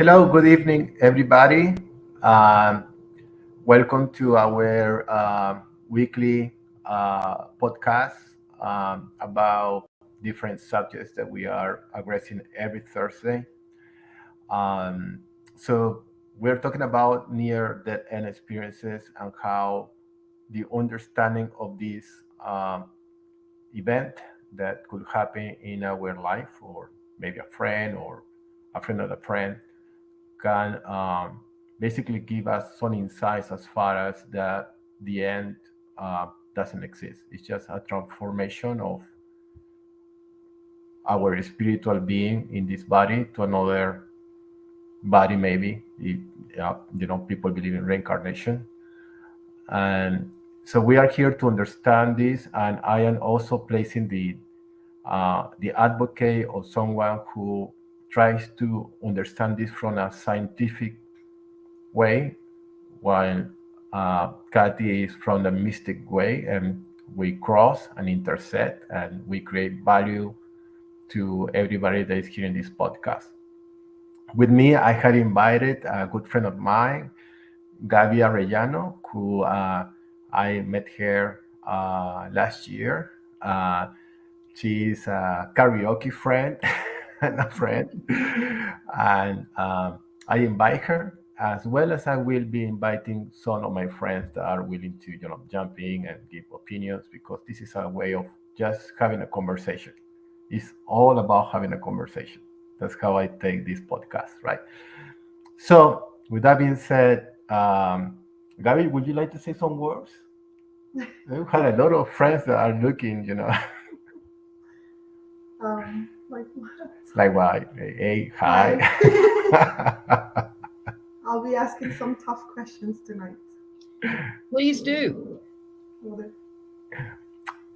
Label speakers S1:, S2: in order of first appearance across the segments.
S1: Hello, good evening, everybody. Um, Welcome to our weekly podcast about different subjects that we are addressing every Thursday. Um, so, we're talking about near death end experiences and how the understanding of this event that could happen in our life, or maybe a friend of a friend can basically give us some insights as far as that the end doesn't exist. It's just a transformation of our spiritual being in this body to another body, maybe. People believe in reincarnation. And so we are here to understand this, and I am also placing the advocate of someone who tries to understand this from a scientific way, while Kathy is from the mystic way, and we cross and intersect, and we create value to everybody that is hearing this podcast. With me, I had invited a good friend of mine, Gabi Arellano, who I met her last year. She's a karaoke friend and a friend, and I invite her, as well as I will be inviting some of my friends that are willing to, jump in and give opinions, because this is a way of just having a conversation. It's all about having a conversation. That's how I take this podcast, right? So, with that being said, Gabby, would you like to say some words? You had a lot of friends that are looking,
S2: Like what?
S1: like, why? Hey,
S2: Hi.
S1: hi.
S2: I'll be asking some tough questions tonight.
S3: Please do.
S2: Will it-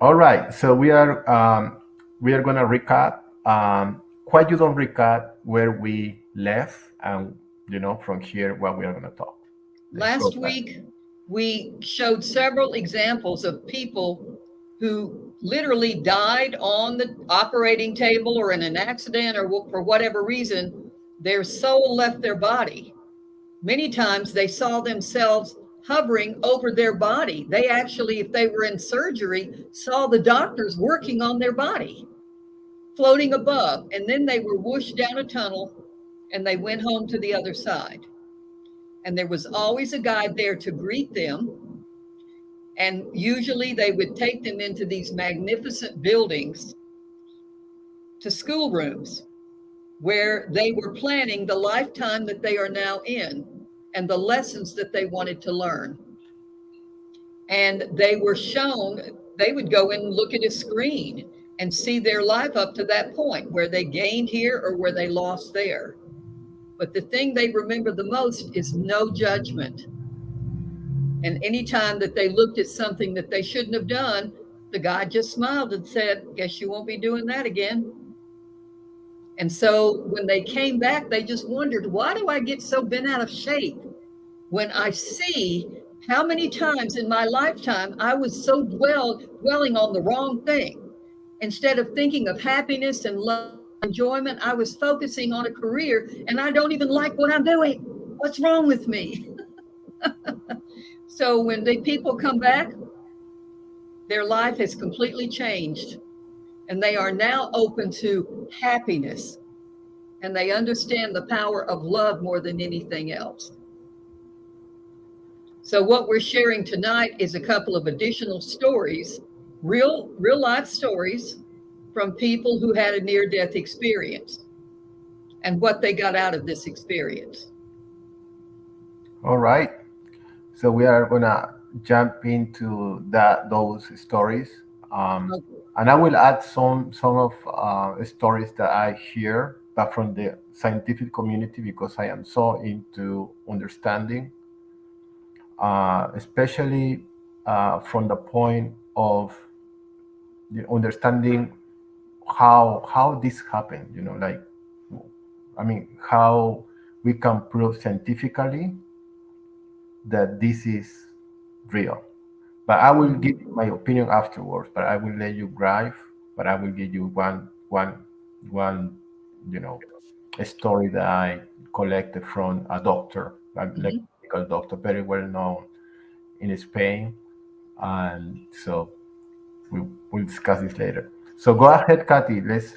S1: All right, so we are gonna recap. Why you don't recap where we left, and from here what we are gonna talk. Let's go
S3: Last
S1: back.
S3: week, we showed several examples of people who literally died on the operating table or in an accident or for whatever reason, their soul left their body. Many times they saw themselves hovering over their body. They actually, if they were in surgery, saw the doctors working on their body, floating above, and then they were whooshed down a tunnel and they went home to the other side. And there was always a guide there to greet them. And usually they would take them into these magnificent buildings to schoolrooms where they were planning the lifetime that they are now in and the lessons that they wanted to learn. And they were shown, they would go in and look at a screen and see their life up to that point where they gained here or where they lost there. But the thing they remember the most is no judgment. And anytime that they looked at something that they shouldn't have done, the guy just smiled and said, "Guess you won't be doing that again." And so when they came back, they just wondered, why do I get so bent out of shape when I see how many times in my lifetime I was so dwelling on the wrong thing? Instead of thinking of happiness and love, enjoyment, I was focusing on a career and I don't even like what I'm doing. What's wrong with me? So when the people come back, their life has completely changed and they are now open to happiness and they understand the power of love more than anything else. So what we're sharing tonight is a couple of additional stories, real life stories from people who had a near death experience and what they got out of this experience.
S1: All right, so we are gonna jump into those stories, and I will add some of stories that I hear, but from the scientific community, because I am so into understanding, especially from the point of the understanding how this happened. Like, I mean, how we can prove scientifically that this is real. But I will give you my opinion afterwards. But I will let you drive. But I will give you one, you know, a story that I collected from a doctor, a
S3: Mhm.
S1: medical doctor, very well known in Spain. And so we, we'll discuss this later. So go ahead, Kathy. Let's.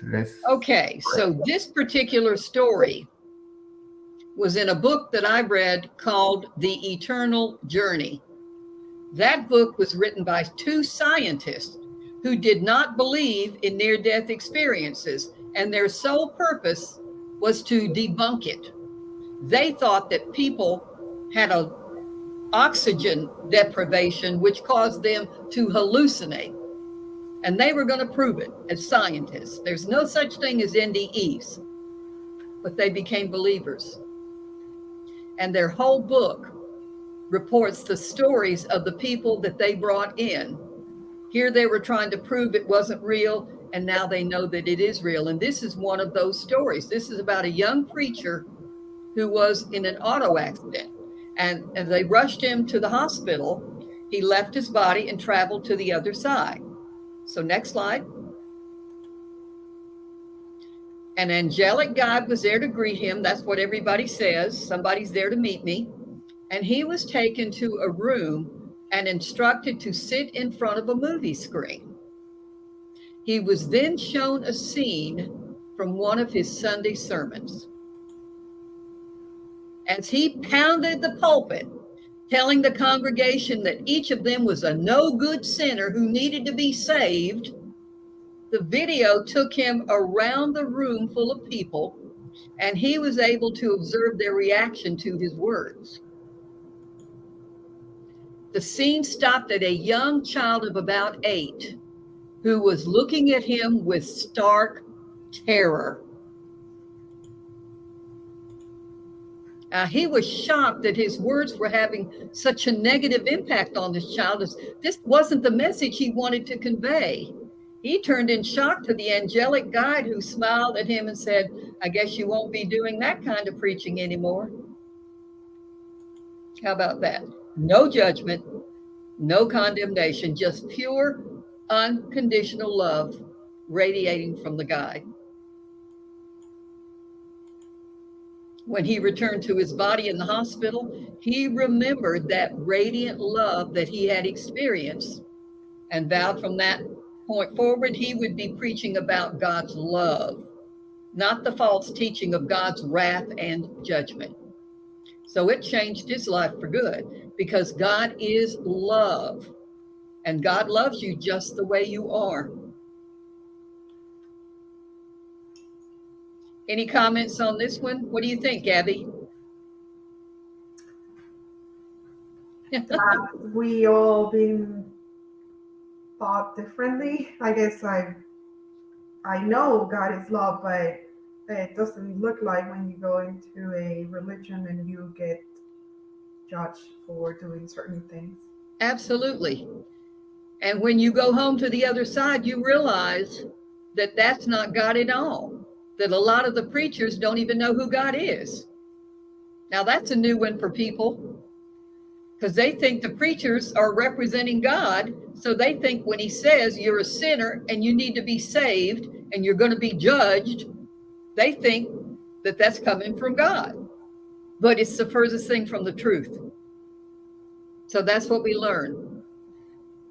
S3: Okay, so this particular story was in a book that I read called The Eternal Journey. That book was written by two scientists who did not believe in near death experiences, and their sole purpose was to debunk it. They thought that people had a oxygen deprivation which caused them to hallucinate, and they were going to prove it as scientists. There's no such thing as NDEs, but they became believers. And their whole book reports the stories of the people that they brought in. Here they were trying to prove it wasn't real, and now they know that it is real. And this is one of those stories. This is about a young preacher who was in an auto accident. And as they rushed him to the hospital, he left his body and traveled to the other side. So, next slide. An angelic guide was there to greet him. That's what everybody says. Somebody's there to meet me. And he was taken to a room and instructed to sit in front of a movie screen. He was then shown a scene from one of his Sunday sermons. As he pounded the pulpit, telling the congregation that each of them was a no good sinner who needed to be saved, the video took him around the room full of people, and he was able to observe their reaction to his words. The scene stopped at a young child of about 8 who was looking at him with stark terror. He was shocked that his words were having such a negative impact on this child, as this wasn't the message he wanted to convey. He turned in shock to the angelic guide, who smiled at him and said, "I guess you won't be doing that kind of preaching anymore." How about that? No judgment, no condemnation, just pure, unconditional love radiating from the guide. When he returned to his body in the hospital, he remembered that radiant love that he had experienced and vowed from that point forward he would be preaching about God's love, not the false teaching of God's wrath and judgment. So it changed his life for good, because God is love, and God loves you just the way you are. Any comments on this one? What do you think, Gabby?
S2: That we all been thought differently. I guess I know God is love, but it doesn't look like when you go into a religion and you get judged for doing certain things.
S3: Absolutely. And when you go home to the other side, you realize that that's not God at all, that a lot of the preachers don't even know who God is. Now, that's a new one for people, because they think the preachers are representing God. So they think when he says you're a sinner and you need to be saved and you're going to be judged, they think that that's coming from God. But it's the furthest thing from the truth. So that's what we learn.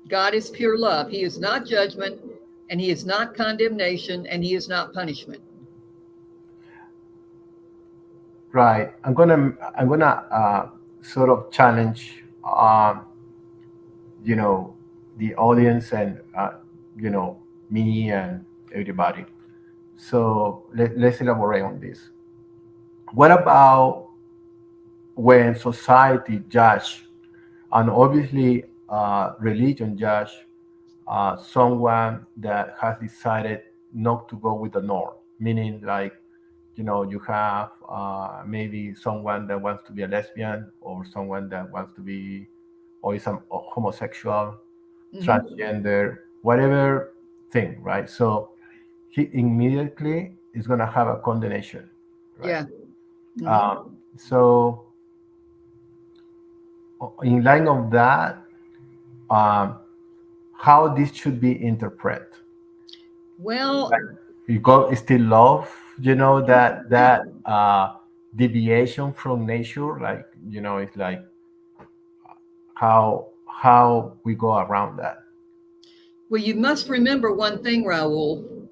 S3: God is pure love. He is not judgment, and he is not condemnation, and he is not punishment.
S1: Right. I'm gonna sort of challenge, you know, the audience and me and everybody. So let's elaborate on this. What about when society judge, and obviously religion judge someone that has decided not to go with the norm, meaning like, you have maybe someone that wants to be a lesbian, or someone that wants to be, or is a homosexual, transgender, whatever thing, right? So he immediately is going to have a condemnation, right?
S3: Yeah.
S1: So in line of that, um, how this should be interpreted.
S3: Well,
S1: God is still love, that deviation from nature, like, it's like how we go around that.
S3: Well, you must remember one thing, Raul.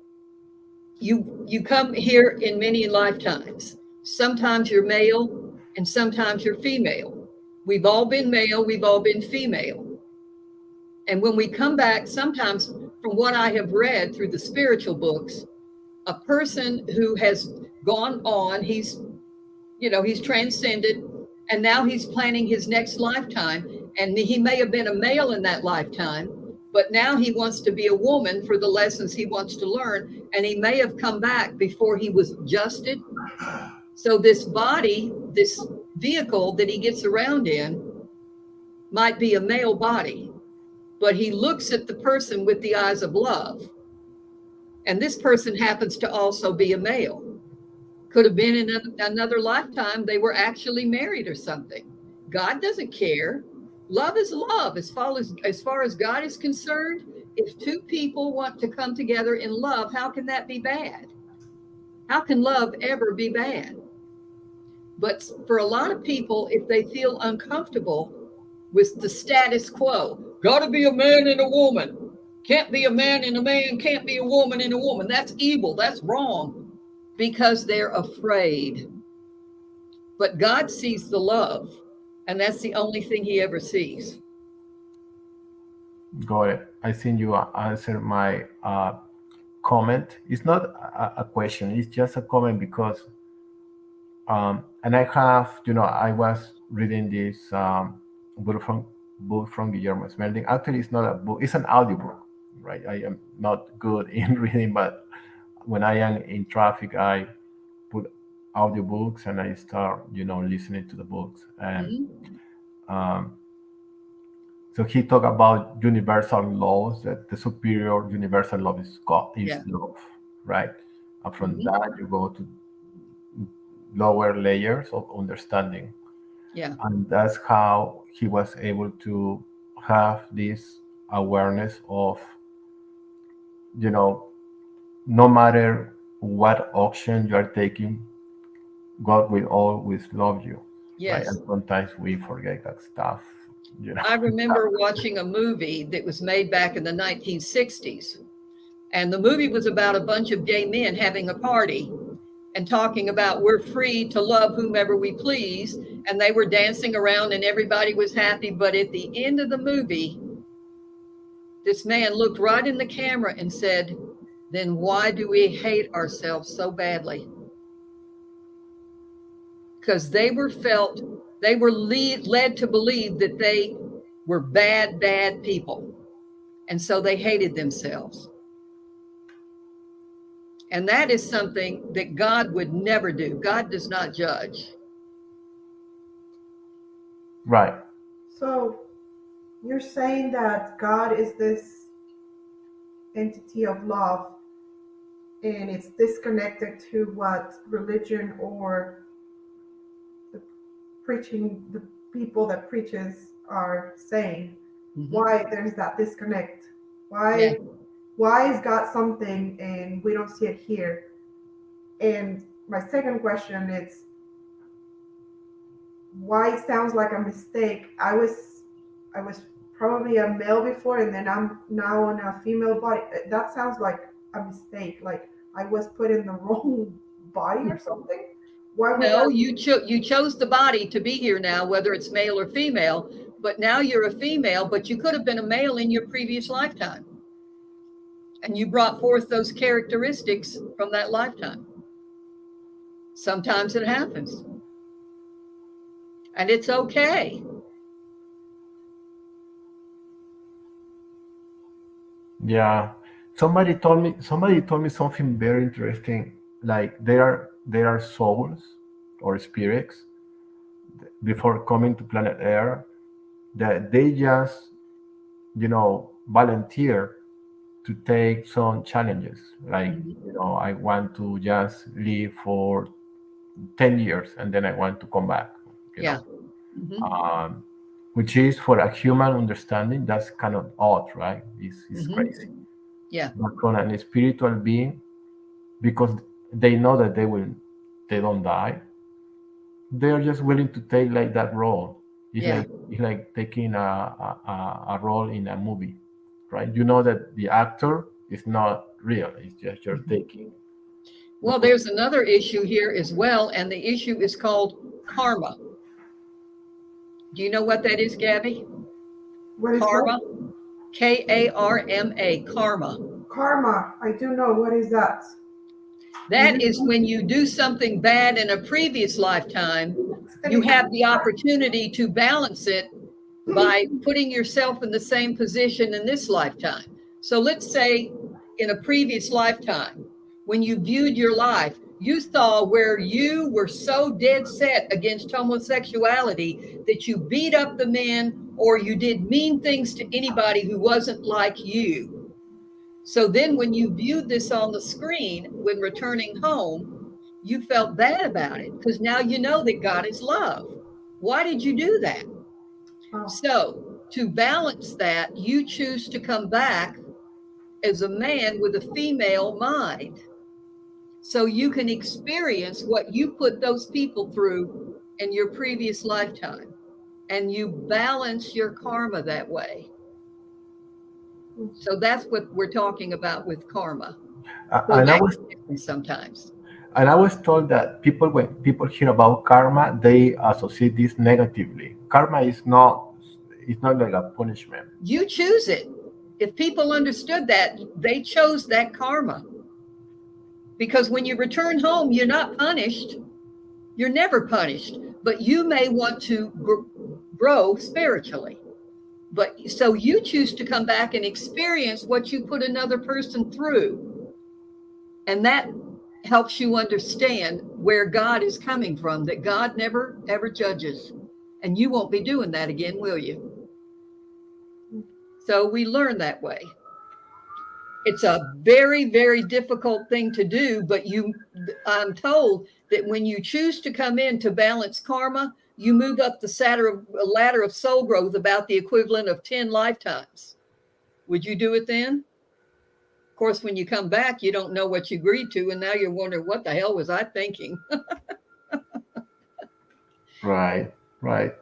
S3: You come here in many lifetimes. Sometimes you're male and sometimes you're female. We've all been male, we've all been female. And when we come back, sometimes from what I have read through the spiritual books, a person who has gone on, he's transcended, and now he's planning his next lifetime. And he may have been a male in that lifetime, but now he wants to be a woman for the lessons he wants to learn. And he may have come back before he was adjusted. So this body, this vehicle that he gets around in, might be a male body, but he looks at the person with the eyes of love. And this person happens to also be a male. Could have been in another lifetime they were actually married or something. God doesn't care. Love is love. As far as God is concerned, if two people want to come together in love, how can that be bad? How can love ever be bad? But for a lot of people, if they feel uncomfortable with the status quo, got to be a man and a woman. Can't be a man and a man, can't be a woman and a woman. That's evil. That's wrong. Because they're afraid. But God sees the love, and that's the only thing he ever sees.
S1: Got it. I think you answered my comment. It's not a question, it's just a comment because, and I was reading this book from Guillermo Smelding. Actually, it's not a book, it's an audiobook, right? I am not good in reading, but when I am in traffic, I put audiobooks and I start, listening to the books. And um, so he talked about universal laws, that the superior universal law is God, is
S3: Yeah.
S1: love, right? And from that, you go to lower layers of understanding.
S3: Yeah.
S1: And that's how he was able to have this awareness of, you know, no matter what action you are taking, God will always love you, right?
S3: Yes.
S1: And sometimes we forget that stuff, you know.
S3: I remember watching a movie that was made back in the 1960s. And the movie was about a bunch of gay men having a party and talking about we're free to love whomever we please. And they were dancing around and everybody was happy. But at the end of the movie, this man looked right in the camera and said, then why do we hate ourselves so badly? Because they were led to believe that they were bad people. And so they hated themselves. And that is something that God would never do. God does not judge.
S1: Right.
S2: So you're saying that God is this entity of love and it's disconnected to what religion or the the people that preaches are saying. Why there's that disconnect?
S3: Yeah.
S2: Why is God something and we don't see it here? And my second question is why it sounds like a mistake. I was probably a male before and then I'm now on a female body. That sounds like a mistake. Like I was put in the wrong body or something. Why would
S3: No,
S2: that?
S3: you chose the body to be here now, whether it's male or female, but now you're a female, but you could have been a male in your previous lifetime. And you brought forth those characteristics from that lifetime. Sometimes it happens. And it's okay.
S1: Yeah. Somebody told me something very interesting. Like there are souls or spirits before coming to planet Earth that they just, volunteer to take some challenges. Like, I want to just live for 10 years and then I want to come back, you
S3: Yeah.
S1: know. Which is for a human understanding, that's kind of odd, right? It's crazy.
S3: Yeah.
S1: But from a spiritual being, because they know that they don't die. They are just willing to take like that role.
S3: Yeah.
S1: It's like taking a role in a movie, right? You know that the actor is not real. It's just you're taking the
S3: Well, there's another issue here as well, and the issue is called karma. Do you know what that is, Gabby?
S2: What is
S3: Karma.
S2: what?
S3: Karma. Karma.
S2: Karma. I do know. What is that?
S3: That is when you do something bad in a previous lifetime, you have the opportunity to balance it by putting yourself in the same position in this lifetime. So let's say in a previous lifetime, when you viewed your life, you saw where you were so dead set against homosexuality that you beat up the men or you did mean things to anybody who wasn't like you. So then when you viewed this on the screen when returning home, you felt bad about it because now you know that God is love. Why did you do that?
S2: Oh.
S3: So to balance that, you choose to come back as a man with a female mind. So you can experience what you put those people through in your previous lifetime. And you balance your karma that way. So that's what we're talking about with karma. So
S1: and I
S3: that
S1: was
S3: can happen sometimes.
S1: and I was told that people when people hear about karma, they associate this negatively. Karma is not it's not like a punishment.
S3: You choose it. If people understood that, they chose that karma. Because when you return home, you're not punished. You're never punished, but you may want to grow spiritually. But so you choose to come back and experience what you put another person through. And that helps you understand where God is coming from, that God never, ever judges. And you won't be doing that again, will you? So we learn that way. It's a very, very difficult thing to do, but I'm told that when you choose to come in to balance karma, you move up the ladder of soul growth about the equivalent of 10 lifetimes. Would you do it then? Of course, when you come back, you don't know what you agreed to, and now you're wondering, what the hell was I thinking?
S1: Right, right,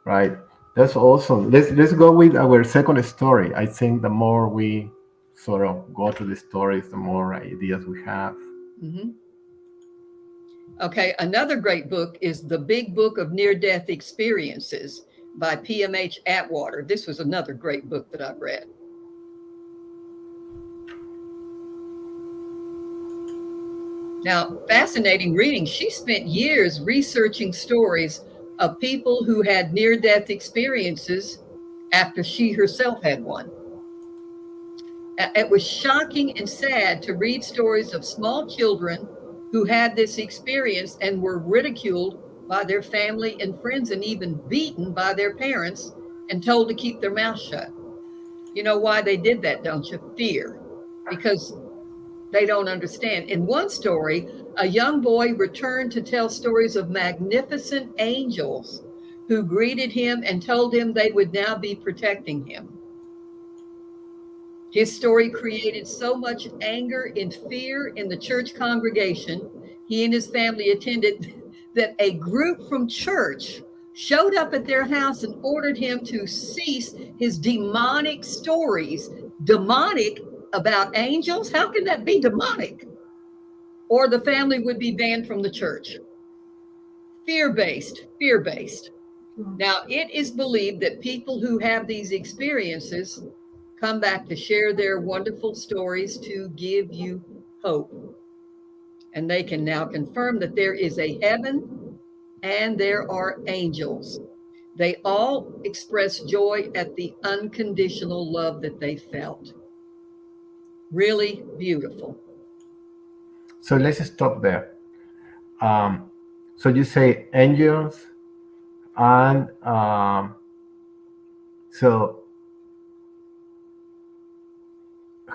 S1: right. That's awesome. Let's go with our second story. I think the more we sort of go to the stories, the more ideas we have.
S3: Mm-hmm. Okay, another great book is The Big Book of Near-Death Experiences by PMH Atwater. This was another great book that I've read. Now, fascinating reading. She spent years researching stories of people who had near-death experiences after she herself had one. It was shocking and sad to read stories of small children who had this experience and were ridiculed by their family and friends and even beaten by their parents and told to keep their mouth shut. You know why they did that, don't you? Fear. Because they don't understand. In one story, a young boy returned to tell stories of magnificent angels who greeted him and told him they would now be protecting him. His story created so much anger and fear in the church congregation he and his family attended that a group from church showed up at their house and ordered him to cease his demonic stories. Demonic about angels? How can that be demonic? Or the family would be banned from the church. Fear-based. Now, it is believed that people who have these experiences come back to share their wonderful stories to give you hope. And they can now confirm that there is a heaven and there are angels. They all express joy at the unconditional love that they felt. Really beautiful.
S1: So let's stop there. Um, so you say angels, and so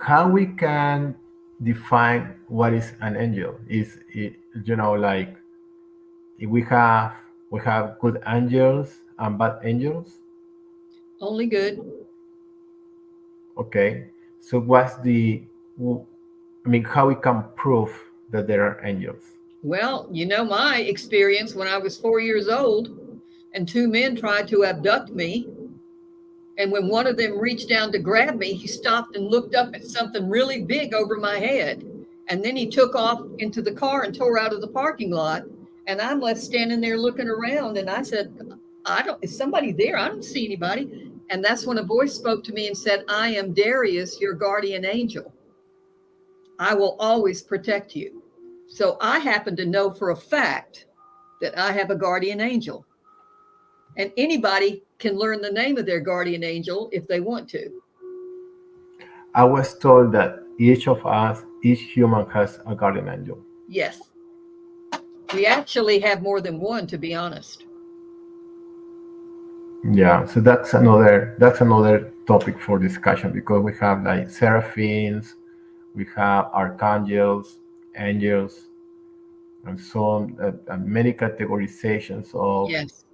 S1: how we can define what is an angel? Is it, like if we have good angels and bad angels?
S3: Only good.
S1: Okay. So what's the I mean, how we can prove that there are angels?
S3: Well, my experience when I was 4 years old and two men tried to abduct me. And when one of them reached down to grab me, he stopped and looked up at something really big over my head. And then he took off into the car and tore out of the parking lot. And I'm left standing there looking around. And I said, is somebody there? I don't see anybody. And that's when a voice spoke to me and said, I am Darius, your guardian angel. I will always protect you. So I happen to know for a fact that I have a guardian angel. And anybody can learn the name of their guardian angel if they want to.
S1: I was told that each of us, each human has a guardian angel.
S3: Yes. We actually have more than one, to be honest.
S1: Yeah, so that's another topic for discussion, because we have like seraphims, we have archangels, angels, and so on, and many categorizations of
S3: Yes.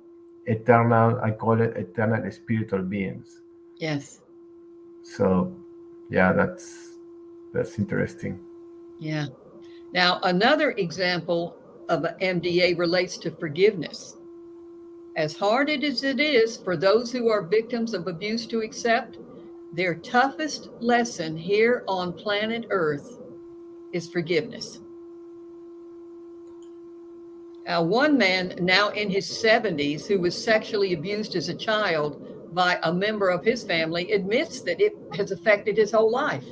S1: eternal, I call it eternal spiritual beings.
S3: Yes.
S1: So yeah, that's interesting.
S3: Yeah. Now, another example of an MDA relates to forgiveness. As hard as it is for those who are victims of abuse to accept, their toughest lesson here on planet Earth is forgiveness. One man now in his 70s who was sexually abused as a child by a member of his family admits that it has affected his whole life,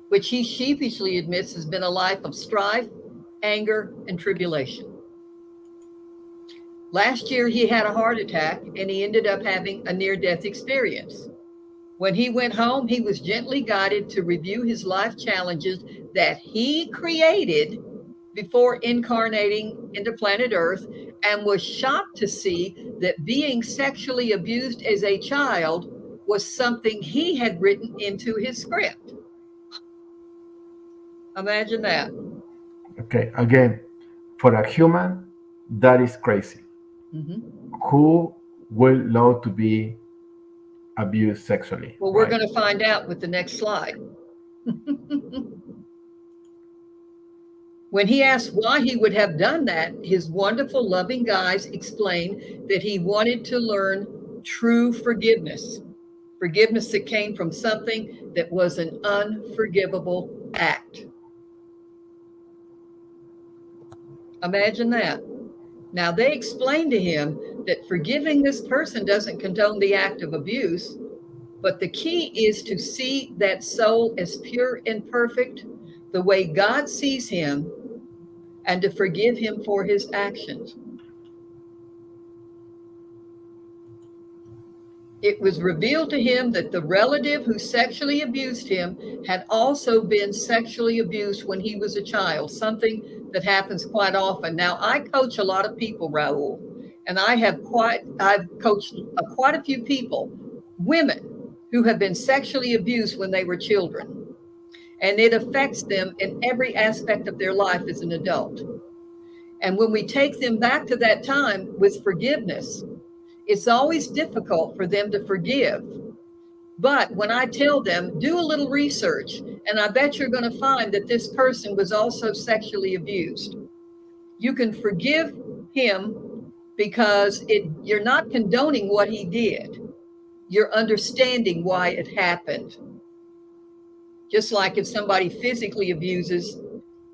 S3: which he sheepishly admits has been a life of strife, anger, and tribulation. Last year, he had a heart attack and he ended up having a near-death experience. When he went home, he was gently guided to review his life challenges that he created before incarnating into planet Earth, and was shocked to see that being sexually abused as a child was something he had written into his script. Imagine that.
S1: Okay, again, for a human, that is crazy.
S3: Mm-hmm.
S1: Who will love to be abused sexually?
S3: Well, we're going to find out with the next slide. When he asked why he would have done that, his wonderful, loving guides explained that he wanted to learn true forgiveness, forgiveness that came from something that was an unforgivable act. Imagine that. Now, they explained to him that forgiving this person doesn't condone the act of abuse, but the key is to see that soul as pure and perfect, the way God sees him, and to forgive him for his actions. It was revealed to him that the relative who sexually abused him had also been sexually abused when he was a child, something that happens quite often. Now, I coach a lot of people, Raul, and I've coached quite a few people, women who have been sexually abused when they were children. And it affects them in every aspect of their life as an adult. And when we take them back to that time with forgiveness, it's always difficult for them to forgive. But when I tell them, do a little research, and I bet you're going to find that this person was also sexually abused. You can forgive him because you're not condoning what he did. You're understanding why it happened. Just like if somebody physically abuses,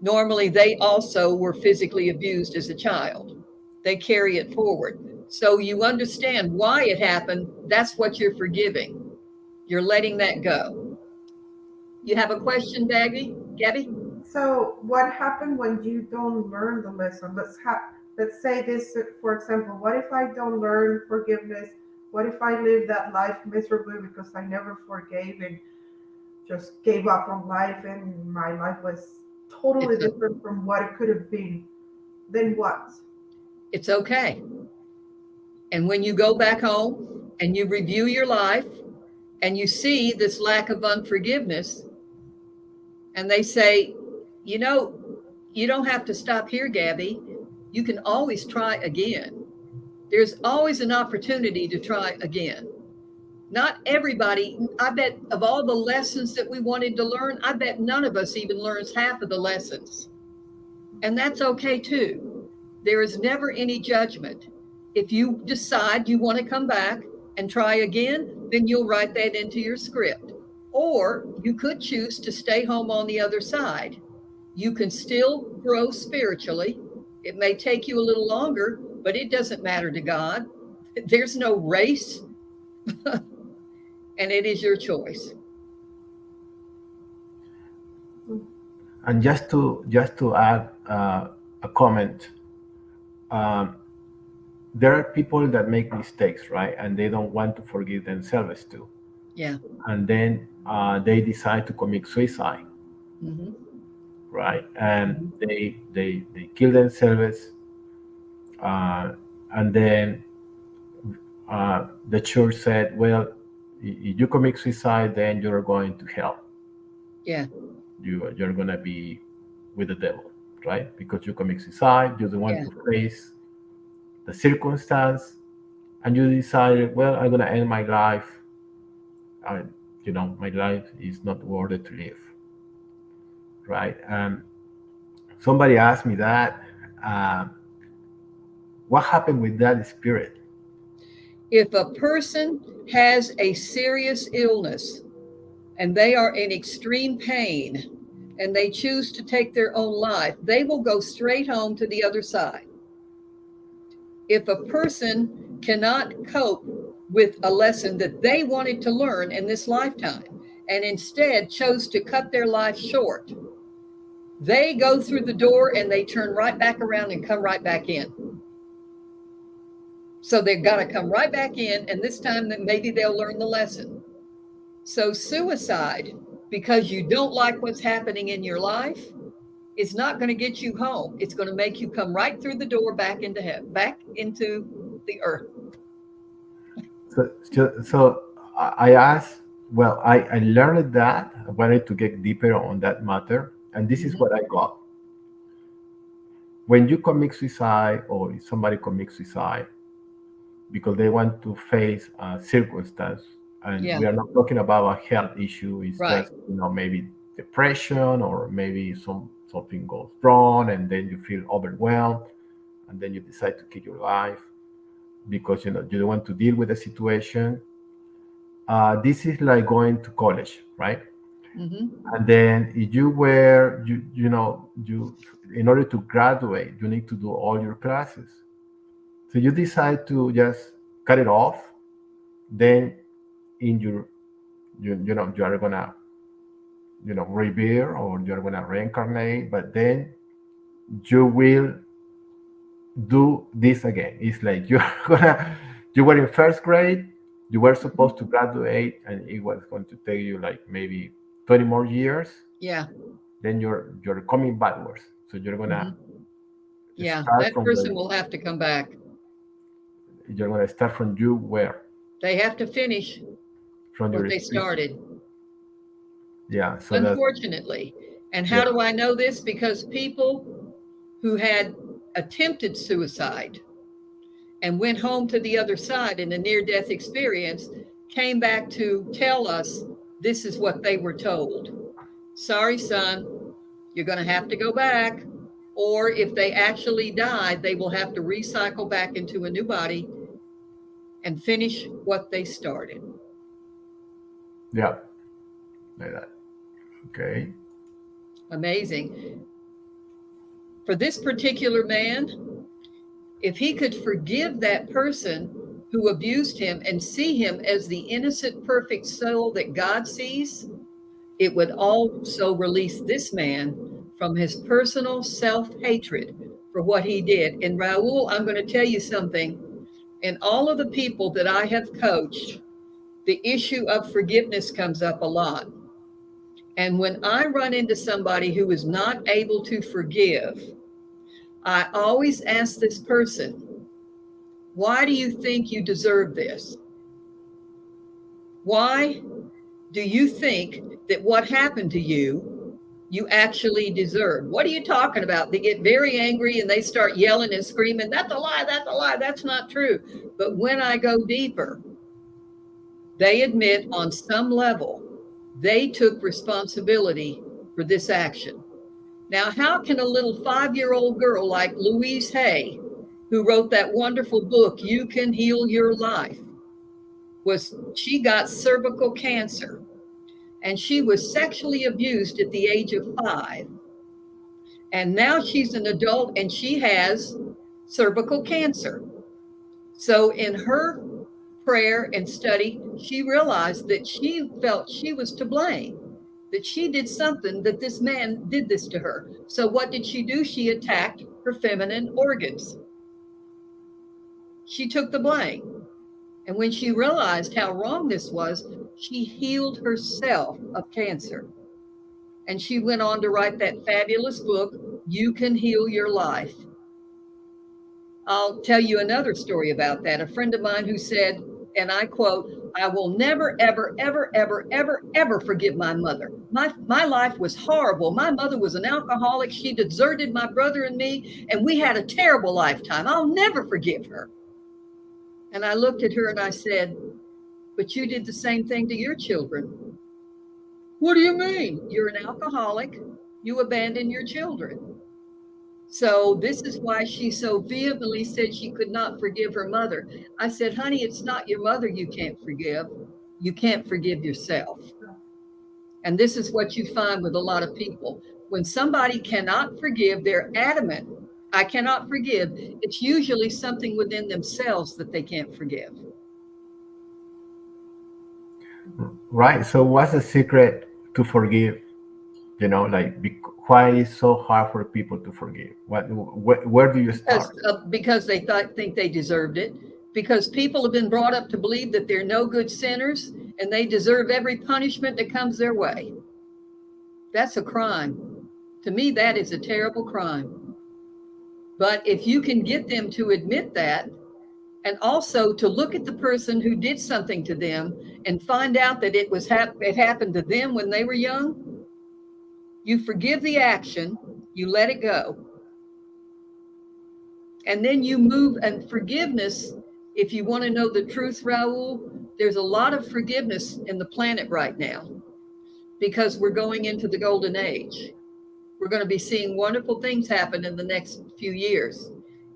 S3: normally they also were physically abused as a child. They carry it forward. So you understand why it happened. That's what you're forgiving. You're letting that go. You have a question, Gabby?
S2: So what happened when you don't learn the lesson? Let's say this, for example, what if I don't learn forgiveness? What if I live that life miserably because I never forgave and just gave up on life, and my life was totally different from what it could have been? Then what?
S3: It's okay. And when you go back home and you review your life and you see this lack of unforgiveness, and they say, you don't have to stop here, Gabby. You can always try again. There's always an opportunity to try again. Not everybody, I bet of all the lessons that we wanted to learn, I bet none of us even learns half of the lessons. And that's okay too. There is never any judgment. If you decide you want to come back and try again, then you'll write that into your script. Or you could choose to stay home on the other side. You can still grow spiritually. It may take you a little longer, but it doesn't matter to God. There's no race, and it is your choice.
S1: And just to add a comment, there are people that make mistakes, right? And they don't want to forgive themselves too.
S3: Yeah.
S1: And then they decide to commit suicide,
S3: Mm-hmm.
S1: right? And they kill themselves, and then the church said, well, if you commit suicide, then you're going to hell.
S3: Yeah.
S1: You're gonna be with the devil, right? Because you commit suicide, you don't want
S3: Yeah.
S1: to face the circumstance, and you decided, well, I'm gonna end my life. My life is not worthy to live, right? Somebody asked me that. Uh, what happened with that spirit?
S3: If a person has a serious illness and they are in extreme pain and they choose to take their own life, they will go straight home to the other side. If a person cannot cope with a lesson that they wanted to learn in this lifetime and instead chose to cut their life short, they go through the door and they turn right back around and come right back in. So they've got to come right back in, and this time that maybe they'll learn the lesson. So suicide, because you don't like what's happening in your life, is not going to get you home. It's going to make you come right through the door back into heaven, back into the earth.
S1: So I asked, well, I learned that. I wanted to get deeper on that matter, and this is what I got. When you commit suicide, or if somebody commits suicide because they want to face a circumstance, and
S3: Yeah.
S1: we are not talking about a health issue, it's
S3: Right.
S1: just maybe depression, or maybe something goes wrong, and then you feel overwhelmed, and then you decide to kill your life because you don't want to deal with the situation. This is like going to college, right?
S3: Mm-hmm.
S1: And then if you in order to graduate, you need to do all your classes. So you decide to just cut it off. Then in you are gonna revere, or you're gonna reincarnate, but then you will do this again. It's like you were in first grade, you were supposed to graduate, and it was going to take you like maybe 20 more years.
S3: Yeah.
S1: Then you're coming backwards. So you're gonna
S3: Yeah.
S1: start
S3: That
S1: from
S3: person
S1: where
S3: will have to come back.
S1: you're gonna start from you where
S3: They have to finish
S1: from
S3: what
S1: your
S3: they
S1: spirit.
S3: started,
S1: Yeah. So that
S3: unfortunately. And how
S1: yeah.
S3: do I know this? Because people who had attempted suicide and went home to the other side in a near-death experience came back to tell us this is what they were told. Sorry, son, you're going to have to go back. Or if they actually died, they will have to recycle back into a new body and finish what they started.
S1: Yeah. Like that. Okay.
S3: Amazing. For this particular man, if he could forgive that person who abused him and see him as the innocent, perfect soul that God sees, it would also release this man from his personal self-hatred for what he did. And Raul, I'm going to tell you something. In all of the people that I have coached, the issue of forgiveness comes up a lot. And when I run into somebody who is not able to forgive, I always ask this person, why do you think you deserve this? Why do you think that what happened to you, you actually deserve? What are you talking about? They get very angry and they start yelling and screaming, that's a lie, that's a lie, that's not true. But when I go deeper, they admit on some level they took responsibility for this action. Now, how can a little 5-year-old girl like Louise Hay, who wrote that wonderful book, You Can Heal Your Life, she got cervical cancer, and she was sexually abused at the age of 5. And now she's an adult and she has cervical cancer. So in her prayer and study, she realized that she felt she was to blame, that she did something, that this man did this to her. So what did she do? She attacked her feminine organs. She took the blame. And when she realized how wrong this was, she healed herself of cancer. And she went on to write that fabulous book, You Can Heal Your Life. I'll tell you another story about that. A friend of mine who said, and I quote, I will never, ever, ever, ever, ever, ever forgive my mother. My life was horrible. My mother was an alcoholic. She deserted my brother and me, and we had a terrible lifetime. I'll never forgive her. And I looked at her and I said, but you did the same thing to your children. What do you mean? You're an alcoholic. You abandoned your children. So this is why she so vehemently said she could not forgive her mother. I said, honey, it's not your mother you can't forgive. You can't forgive yourself. And this is what you find with a lot of people. When somebody cannot forgive, they're adamant, I cannot forgive. It's usually something within themselves that they can't forgive.
S1: Right. So what's the secret to forgive? Like why is so hard for people to forgive? Where do you start?
S3: Because they think they deserved it. Because people have been brought up to believe that they're no good sinners and they deserve every punishment that comes their way. That's a crime. To me, that is a terrible crime. But if you can get them to admit that, and also to look at the person who did something to them and find out that it happened to them when they were young, you forgive the action, you let it go. And then you move, and forgiveness, if you want to know the truth, Raul, there's a lot of forgiveness in the planet right now because we're going into the golden age. We're going to be seeing wonderful things happen in the next few years.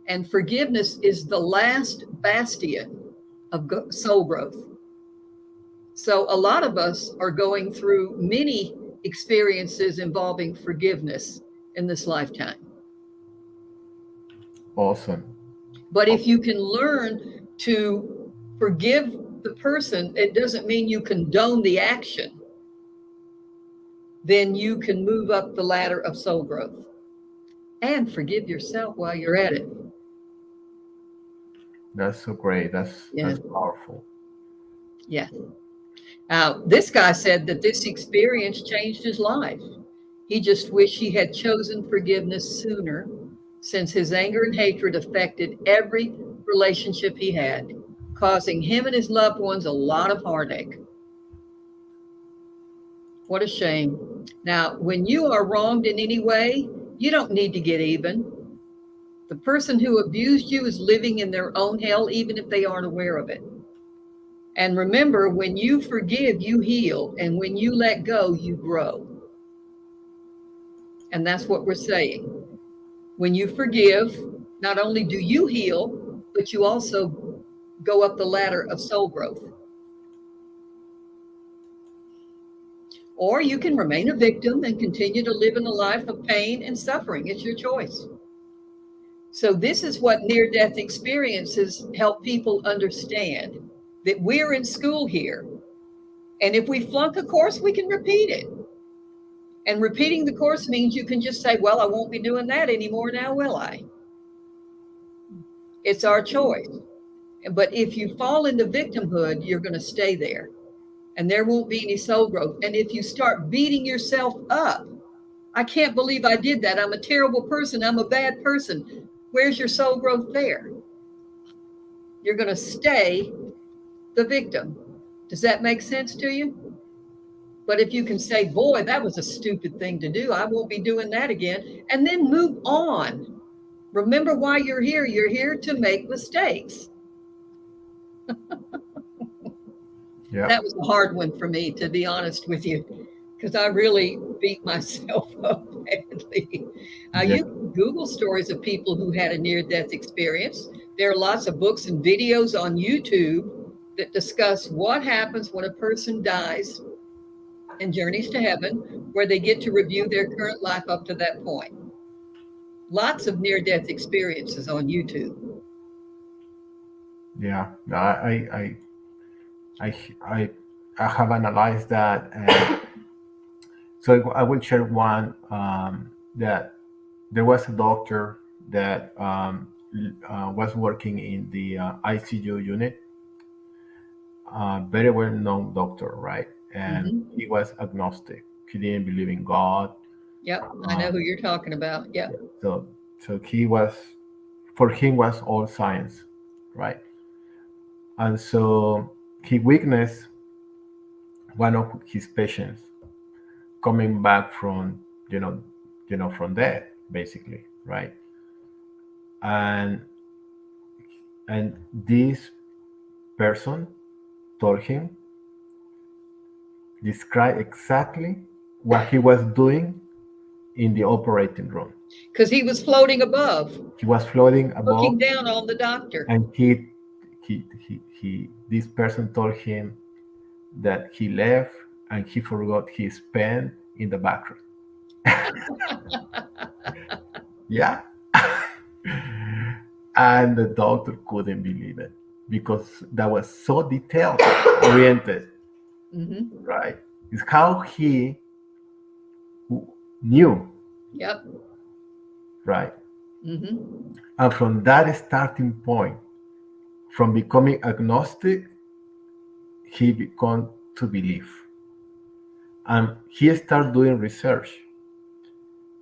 S3: And forgiveness is the last bastion of soul growth. So a lot of us are going through many experiences involving forgiveness in this lifetime.
S1: Awesome.
S3: But if you can learn to forgive the person, it doesn't mean you condone the action. Then you can move up the ladder of soul growth and forgive yourself while you're at it.
S1: That's so great. That's powerful.
S3: Yeah. This guy said that this experience changed his life. He just wished he had chosen forgiveness sooner, since his anger and hatred affected every relationship he had, causing him and his loved ones a lot of heartache. What a shame. Now, when you are wronged in any way, you don't need to get even. The person who abused you is living in their own hell, even if they aren't aware of it. And remember, when you forgive, you heal. And when you let go, you grow. And that's what we're saying. When you forgive, not only do you heal, but you also go up the ladder of soul growth. Or you can remain a victim and continue to live in a life of pain and suffering. It's your choice. So this is what near-death experiences help people understand, that we're in school here. And if we flunk a course, we can repeat it. And repeating the course means you can just say, well, I won't be doing that anymore now, will I? It's our choice. But if you fall into victimhood, you're going to stay there. And there won't be any soul growth. And if you start beating yourself up, I can't believe I did that. I'm a terrible person. I'm a bad person. Where's your soul growth there? You're going to stay the victim. Does that make sense to you? But if you can say, boy, that was a stupid thing to do, I won't be doing that again, and then move on. Remember why you're here. You're here to make mistakes.
S1: Yeah.
S3: That was a hard one for me, to be honest with you, because I really beat myself up badly.
S1: Yeah.
S3: You can Google stories of people who had a near death experience. There are lots of books and videos on YouTube that discuss what happens when a person dies and journeys to heaven, where they get to review their current life up to that point. Lots of near death experiences on YouTube.
S1: Yeah. I, I, I have analyzed that, and so I will share one that there was a doctor that was working in the ICU unit, very well known doctor, right? And
S3: Hmm.
S1: he was agnostic. He didn't believe in God.
S3: Yep, I know
S1: Uh,
S3: who you're talking about. Yep.
S1: so he was, for him was all science, right? And so he witnessed one of his patients coming back from, you know, from death, basically, right? And this person told him, describe exactly what he was doing in the operating room.
S3: Because he was floating above,
S1: He was floating above,
S3: looking down on the doctor.
S1: and this person told him that he left and he forgot his pen in the bathroom. Yeah. And the doctor couldn't believe it because that was so detailed oriented,
S3: Hmm.
S1: right? It's how he knew,
S3: Yep.
S1: right?
S3: Hmm.
S1: And from that starting point, from becoming agnostic, he began to believe. And he started doing research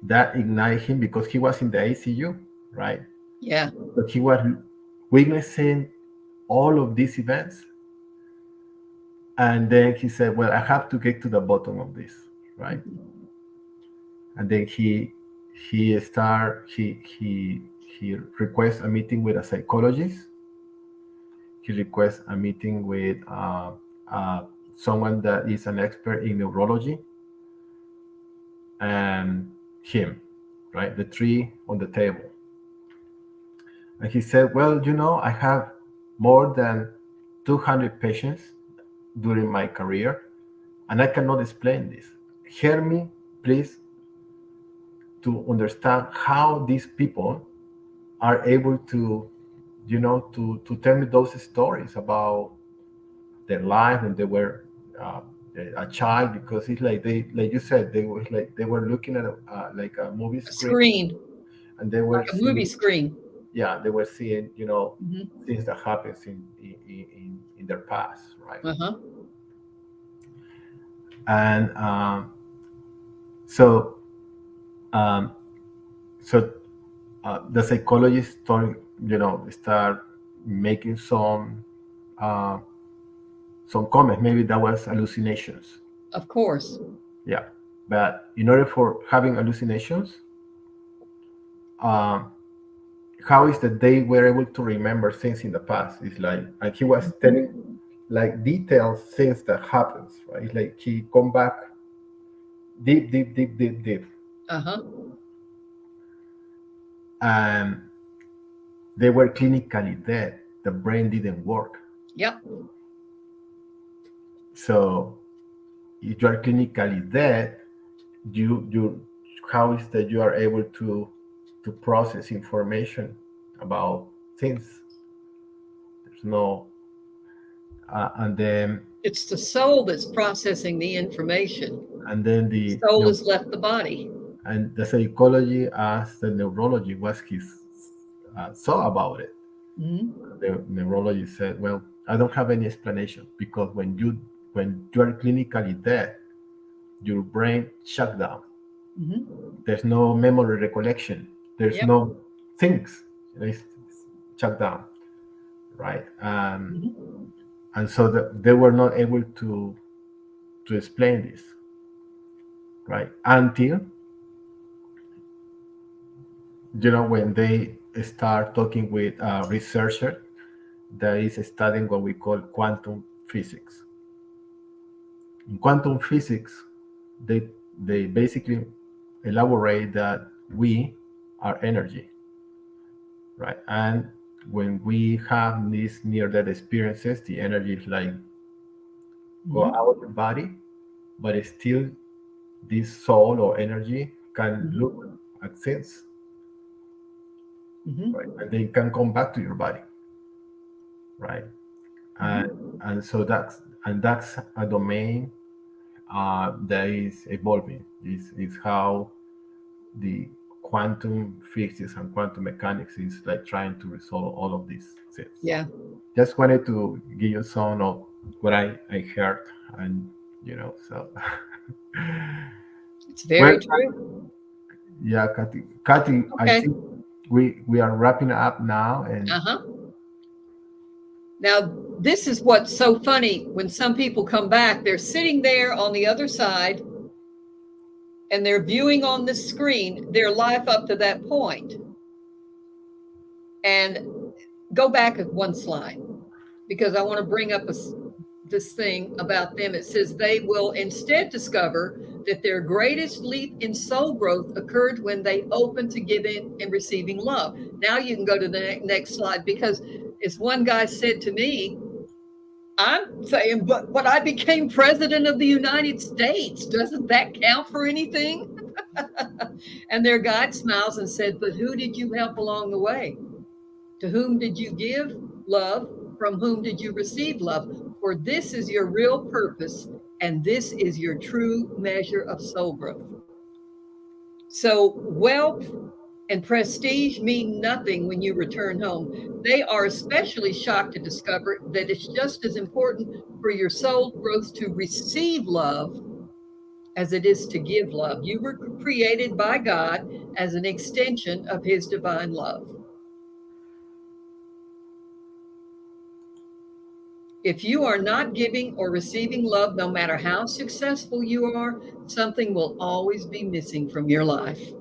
S1: that ignited him because he was in the ICU, right?
S3: Yeah.
S1: But he was witnessing all of these events. And then he said, well, I have to get to the bottom of this, right?
S3: Mhm.
S1: And then he requests a meeting with a psychologist. He requests a meeting with uh, someone that is an expert in neurology, and him, right? The three on the table. And he said, well, I have more than 200 patients during my career, and I cannot explain this. Hear me, please, to understand how these people are able to, to tell me those stories about their life when they were uh, a child, because it's like like you said, they were looking at like a movie
S3: A
S1: screen,
S3: screen,
S1: and they were
S3: like a movie
S1: seeing,
S3: screen.
S1: yeah, they were seeing,
S3: Hmm.
S1: things that happens in their past, right?
S3: Uh-huh.
S1: And so um, so the psychologist start, start making uh, some comments. Maybe that was hallucinations.
S3: Of course.
S1: Yeah, but in order for having hallucinations, um, how is that they were able to remember things in the past? It's like, and he was telling
S3: Mhm.
S1: like detailed things that happens, right? It's like he come back deep, deep, deep, deep, deep,
S3: Uh-huh.
S1: and they were clinically dead. The brain didn't work.
S3: Yep.
S1: So if you are clinically dead, you how is that you are able to process information about things? There's no and then
S3: It's the soul that's processing the information.
S1: and then
S3: The soul has left the body.
S1: and the psychology asked the neurology what he saw about it.
S3: Hmm.
S1: The neurology said, well, I don't have any explanation, because when you are clinically dead, your brain shut down.
S3: Hmm.
S1: There's no memory recollection. There's
S3: Yep.
S1: no things. It's shut down, right?
S3: Hmm.
S1: And so they were not able to explain this, right? Until when they start talking with a researcher that is studying what we call quantum physics. In quantum physics, they basically elaborate that we are energy, right? And when we have these near-death experiences, the energy is like go
S3: Mhm.
S1: out of the body, but it's still this soul or energy can
S3: Mhm.
S1: look at things,
S3: Mhm.
S1: right? And they can come back to your body, right? And
S3: Mhm.
S1: so that's a domain that is evolving. This is how the quantum physics and quantum mechanics is like trying to resolve all of these things.
S3: Yeah,
S1: Just wanted to give you some of what I heard, and so
S3: it's
S1: well,
S3: very true.
S1: yeah, Kathy, I
S3: Okay.
S1: think we are wrapping up now, and
S3: Uh-huh. Now, this is what's so funny when some people come back, they're sitting there on the other side and they're viewing on the screen their life up to that point. And go back one slide because I want to bring up this thing about them. It says they will instead discover that their greatest leap in soul growth occurred when they opened to giving and receiving love. Now you can go to the next slide because as one guy said to me, I'm saying, but when I became president of the United States, doesn't that count for anything? And their guide smiles and said, but who did you help along the way? To whom did you give love? From whom did you receive love? For this is your real purpose, and this is your true measure of soul growth. So, wealth and prestige mean nothing when you return home. They are especially shocked to discover that it's just as important for your soul growth to receive love as it is to give love. You were created by God as an extension of His divine love. If you are not giving or receiving love, no matter how successful you are, something will always be missing from your life.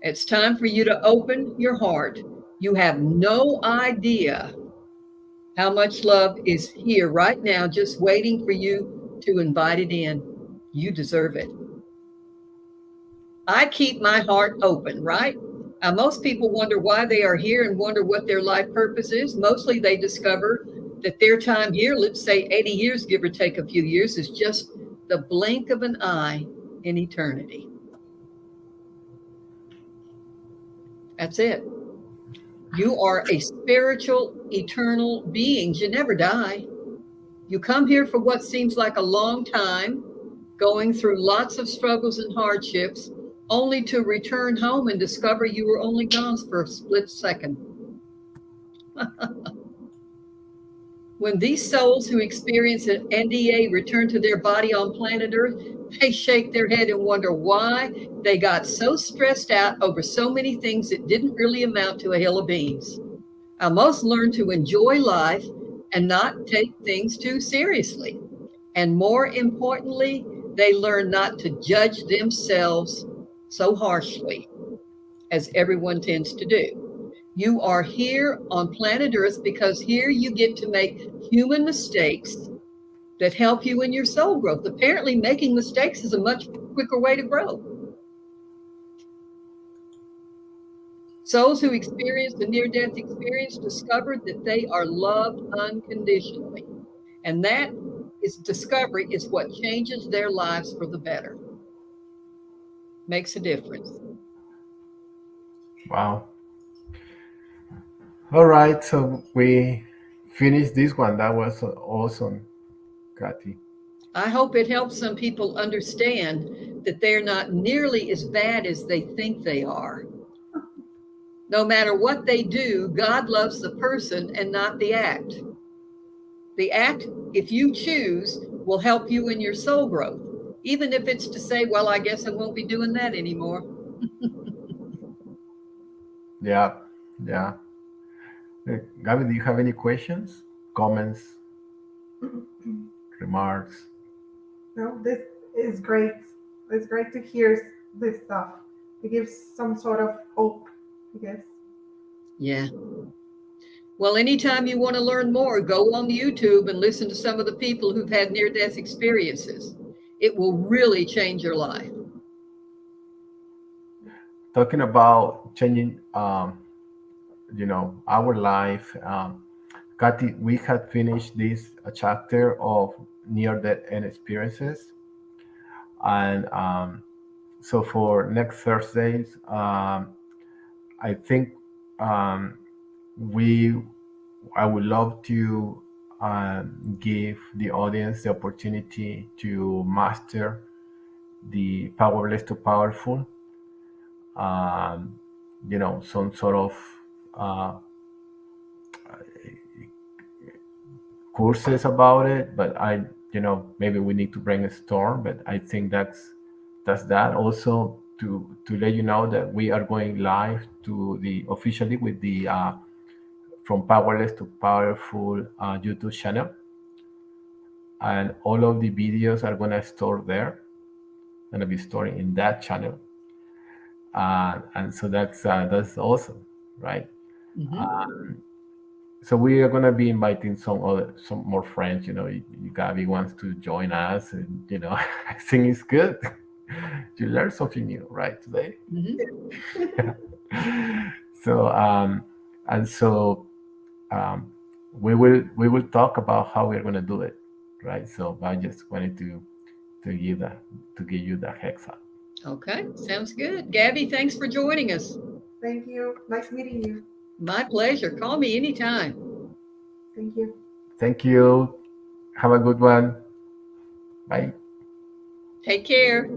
S3: It's time for you to open your heart. You have no idea how much love is here right now, just waiting for you to invite it in. You deserve it. I keep my heart open, right? Most people wonder why they are here and wonder what their life purpose is. Mostly they discover that their time here, let's say 80 years, give or take a few years, is just the blink of an eye in eternity. That's it. You are a spiritual, eternal being. You never die. You come here for what seems like a long time, going through lots of struggles and hardships, only to return home and discover you were only gone for a split second. When these souls who experience an NDA return to their body on planet Earth, they shake their head and wonder why they got so stressed out over so many things that didn't really amount to a hill of beans. Most learn to enjoy life and not take things too seriously. And more importantly, they learn not to judge themselves so harshly as everyone tends to do. You are here on planet Earth because here you get to make human mistakes that help you in your soul growth. Apparently, making mistakes is a much quicker way to grow. Souls who experience the near-death experience discovered that they are loved unconditionally. And that discovery is what changes their lives for the better. Makes a difference.
S1: wow. All right, so we finished this one. That was awesome, Kathy.
S3: I hope it helps some people understand that they're not nearly as bad as they think they are. No matter what they do, God loves the person and not the act. The act, if you choose, will help you in your soul growth, even if it's to say, well, I guess I won't be doing that anymore.
S1: Yeah, yeah. Gabby, do you have any questions, comments, remarks?
S2: No, this is great. It's great to hear this stuff. It gives some sort of hope, I guess.
S3: Yeah. Well, anytime you want to learn more, go on YouTube and listen to some of the people who've had near-death experiences. It will really change your life.
S1: Talking about changing, our life. Kathy, we had finished this chapter of near-death end experiences, and so for next Thursdays, I think um, we I would love to give the audience the opportunity to master the powerless to powerful. Um, some sort of uh, courses about it, but maybe we need to brainstorm. But I think that's that. Also, to let you know that we are going live to the officially with the from powerless to powerful YouTube channel, and all of the videos are gonna store there, gonna be stored in that channel, and so that's awesome, right?
S3: Mm-hmm.
S1: So we are gonna be inviting some more friends. Gabby wants to join us, and I think it's good. You learn something new, right, today.
S3: Mm-hmm.
S1: So and so we will talk about how we're gonna do it, right? So I just wanted to give that to give you that heads up.
S3: Okay, sounds good. Gabby, thanks for joining us.
S2: Thank you. Nice meeting you.
S3: My pleasure. Call me anytime.
S2: Thank you.
S1: Thank you. Have a good one. Bye.
S3: Take care.